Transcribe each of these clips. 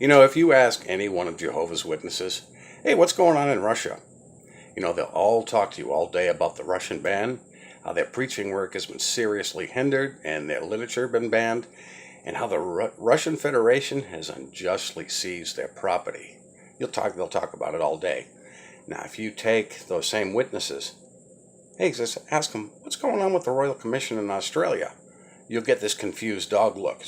If you ask any one of Jehovah's Witnesses, hey, what's going on in Russia? They'll all talk to you all day about the Russian ban, how their preaching work has been seriously hindered and their literature been banned, and how the Russian Federation has unjustly seized their property. They'll talk about it all day. Now, if you take those same witnesses, hey, just ask them, what's going on with the Royal Commission in Australia? You'll get this confused dog look.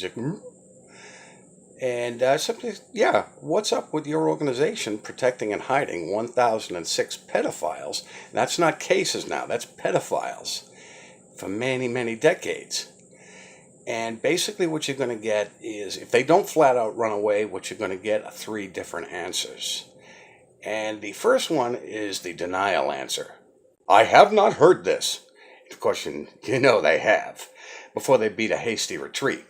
And simply, yeah, what's up with your organization protecting and hiding 1,006 pedophiles? That's not cases now, that's pedophiles for many, many decades. And basically what you're going to get is, if they don't flat out run away, what you're going to get are three different answers. And the first one is the denial answer. I have not heard this. Of course, you know they have, before they beat a hasty retreat.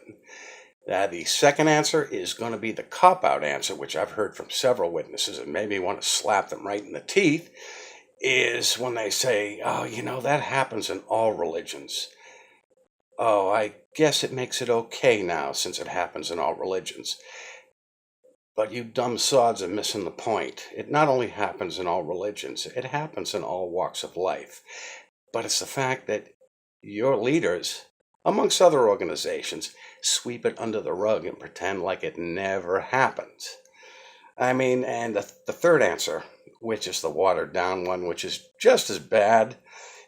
The second answer is going to be the cop-out answer, which I've heard from several witnesses and made me want to slap them right in the teeth, is when they say, oh, that happens in all religions. Oh, I guess it makes it okay now since it happens in all religions. But you dumb sods are missing the point. It not only happens in all religions, it happens in all walks of life. But it's the fact that your leaders, amongst other organizations, sweep it under the rug and pretend like it never happened. And the third answer, which is the watered down one, which is just as bad,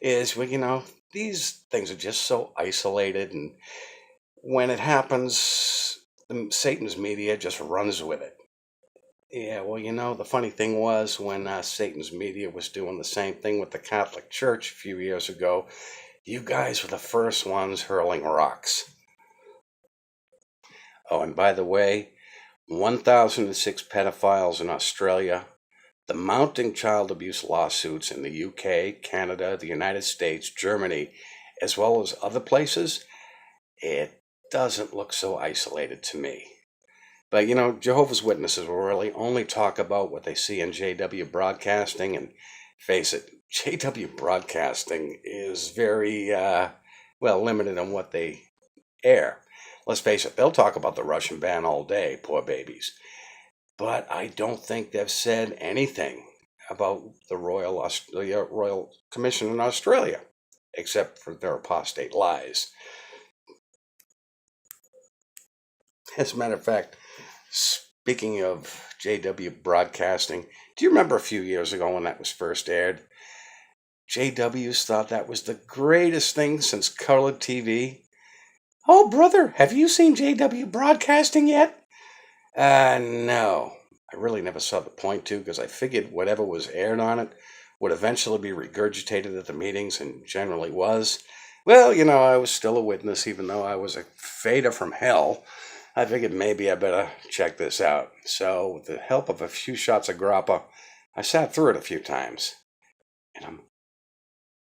is, these things are just so isolated, and when it happens, Satan's media just runs with it. Yeah, well, the funny thing was when Satan's media was doing the same thing with the Catholic Church a few years ago, you guys were the first ones hurling rocks. Oh, and by the way, 1,006 pedophiles in Australia, the mounting child abuse lawsuits in the UK, Canada, the United States, Germany, as well as other places, it doesn't look so isolated to me. But, Jehovah's Witnesses will really only talk about what they see in JW Broadcasting, and face it, JW Broadcasting is very, limited on what they air. Let's face it, they'll talk about the Russian ban all day, poor babies. But I don't think they've said anything about the Royal Commission in Australia, except for their apostate lies. As a matter of fact, speaking of JW Broadcasting, do you remember a few years ago when that was first aired? JWs thought that was the greatest thing since colored TV. Oh, brother, have you seen JW Broadcasting yet? No. I really never saw the point to, because I figured whatever was aired on it would eventually be regurgitated at the meetings, and generally was. Well, I was still a witness, even though I was a fader from hell. I figured maybe I better check this out. So, with the help of a few shots of grappa, I sat through it a few times. And I'm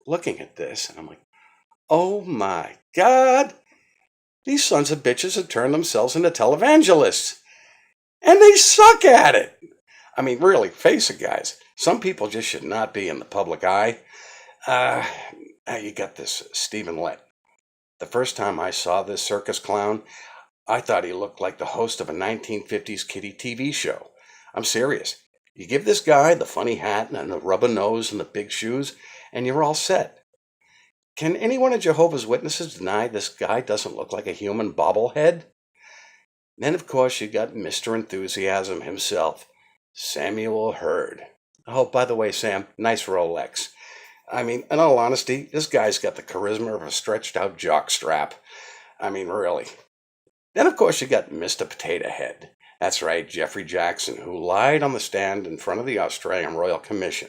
looking at this, and I'm like, oh my God! These sons of bitches have turned themselves into televangelists. And they suck at it. Really, face it, guys. Some people just should not be in the public eye. You got this Stephen Lett. The first time I saw this circus clown, I thought he looked like the host of a 1950s kiddie TV show. I'm serious. You give this guy the funny hat and the rubber nose and the big shoes, and you're all set. Can anyone of Jehovah's Witnesses deny this guy doesn't look like a human bobblehead? Then, of course, you got Mr. Enthusiasm himself, Samuel Hurd. Oh, by the way, Sam, nice Rolex. In all honesty, this guy's got the charisma of a stretched-out jockstrap. Really. Then, of course, you got Mr. Potato Head. That's right, Jeffrey Jackson, who lied on the stand in front of the Australian Royal Commission.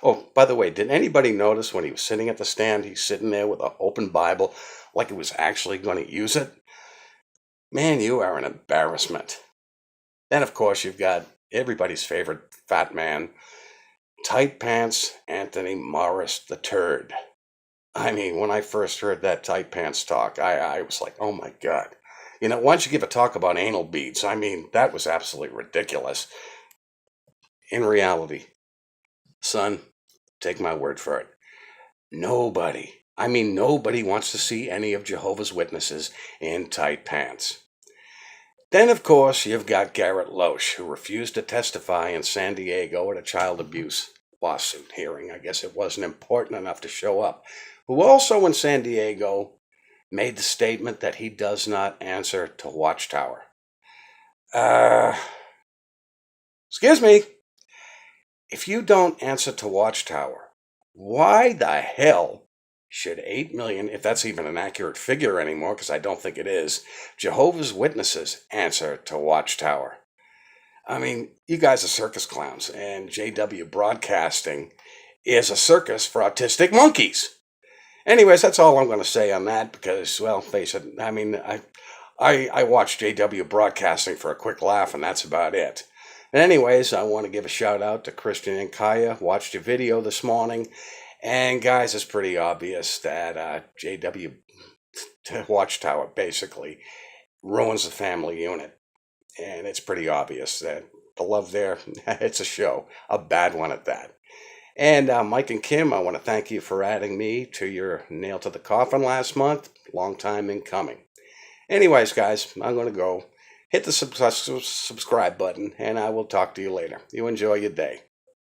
Oh, by the way, did anybody notice when he was sitting at the stand, he's sitting there with an open Bible like he was actually going to use it? Man, you are an embarrassment. Then, of course, you've got everybody's favorite fat man, Tight Pants Anthony Morris the Turd. When I first heard that Tight Pants talk, I was like, oh my God. Why don't you give a talk about anal beads? That was absolutely ridiculous. In reality, son, take my word for it. Nobody wants to see any of Jehovah's Witnesses in tight pants. Then, of course, you've got Garrett Loesch, who refused to testify in San Diego at a child abuse lawsuit hearing. I guess it wasn't important enough to show up. Who also in San Diego made the statement that he does not answer to Watchtower. Uh, Excuse me. If you don't answer to Watchtower, why the hell should 8 million, if that's even an accurate figure anymore, because I don't think it is, Jehovah's Witnesses answer to Watchtower? I mean, you guys are circus clowns, and JW Broadcasting is a circus for autistic monkeys. Anyways, that's all I'm going to say on that because, well, face it, I mean, I watch JW Broadcasting for a quick laugh, and that's about it. And anyways, I want to give a shout out to Christian and Kaya. Watched your video this morning. And guys, it's pretty obvious that JW Watchtower basically ruins the family unit. And it's pretty obvious that the love there, it's a show, a bad one at that. And Mike and Kim, I want to thank you for adding me to your nail to the coffin last month. Long time in coming. Anyways, guys, I'm going to go. Hit the subscribe button, and I will talk to you later. You enjoy your day.